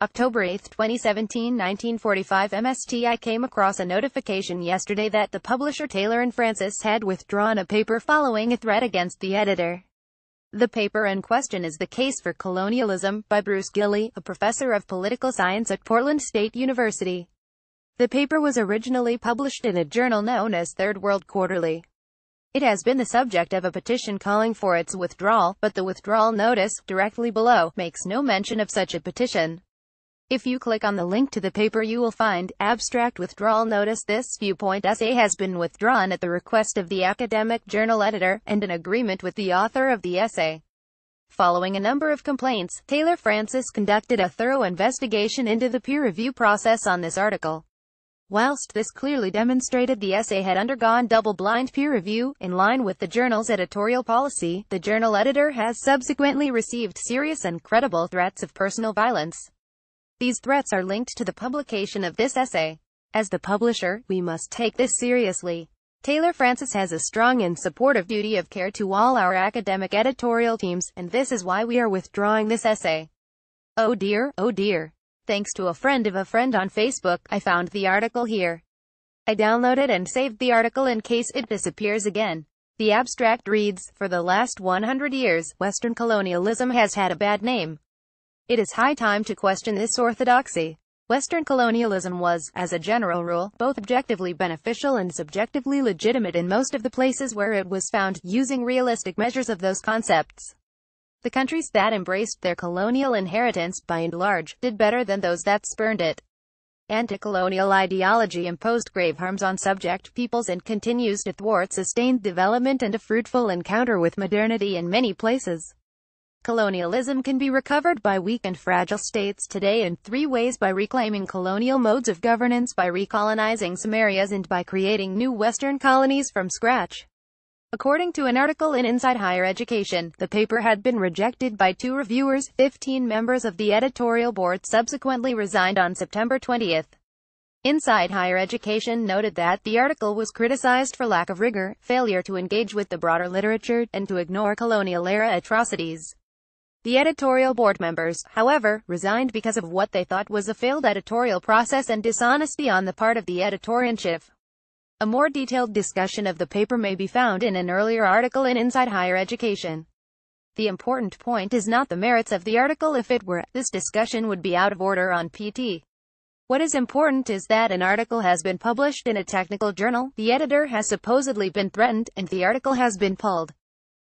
October 8, 2017, 1945 MST. I came across a notification yesterday that the publisher Taylor and Francis had withdrawn a paper following a threat against the editor. The paper in question is The Case for Colonialism, by Bruce Gilley, a professor of political science at Portland State University. The paper was originally published in a journal known as Third World Quarterly. It has been the subject of a petition calling for its withdrawal, but the withdrawal notice, directly below, makes no mention of such a petition. If you click on the link to the paper you will find, Abstract Withdrawal Notice. This viewpoint essay has been withdrawn at the request of the academic journal editor, and in agreement with the author of the essay. Following a number of complaints, Taylor Francis conducted a thorough investigation into the peer review process on this article. Whilst this clearly demonstrated the essay had undergone double-blind peer review, in line with the journal's editorial policy, the journal editor has subsequently received serious and credible threats of personal violence. These threats are linked to the publication of this essay. As the publisher, we must take this seriously. Taylor Francis has a strong and supportive duty of care to all our academic editorial teams, and this is why we are withdrawing this essay. Oh dear, oh dear. Thanks to a friend of a friend on Facebook, I found the article here. I downloaded and saved the article in case it disappears again. The abstract reads, "For the last 100 years, Western colonialism has had a bad name. It is high time to question this orthodoxy. Western colonialism was, as a general rule, both objectively beneficial and subjectively legitimate in most of the places where it was found, using realistic measures of those concepts. The countries that embraced their colonial inheritance, by and large, did better than those that spurned it. Anti-colonial ideology imposed grave harms on subject peoples and continues to thwart sustained development and a fruitful encounter with modernity in many places. Colonialism can be recovered by weak and fragile states today in three ways: by reclaiming colonial modes of governance, by recolonizing some areas, and by creating new Western colonies from scratch." According to an article in Inside Higher Education, the paper had been rejected by 2 reviewers. 15 members of the editorial board subsequently resigned on September 20. Inside Higher Education noted that the article was criticized for lack of rigor, failure to engage with the broader literature, and to ignore colonial-era atrocities. The editorial board members, however, resigned because of what they thought was a failed editorial process and dishonesty on the part of the editor-in-chief. A more detailed discussion of the paper may be found in an earlier article in Inside Higher Education. The important point is not the merits of the article. If it were, this discussion would be out of order on PT. What is important is that an article has been published in a technical journal, the editor has supposedly been threatened, and the article has been pulled.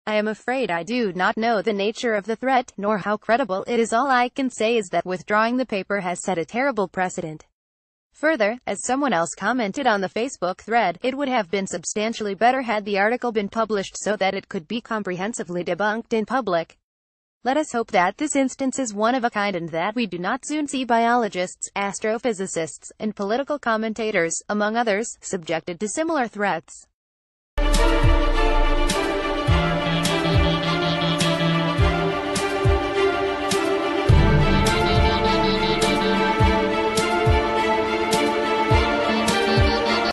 I am afraid I do not know the nature of the threat, nor how credible it is. All I can say is that withdrawing the paper has set a terrible precedent. Further, as someone else commented on the Facebook thread, it would have been substantially better had the article been published so that it could be comprehensively debunked in public. Let us hope that this instance is one of a kind and that we do not soon see biologists, astrophysicists, and political commentators, among others, subjected to similar threats.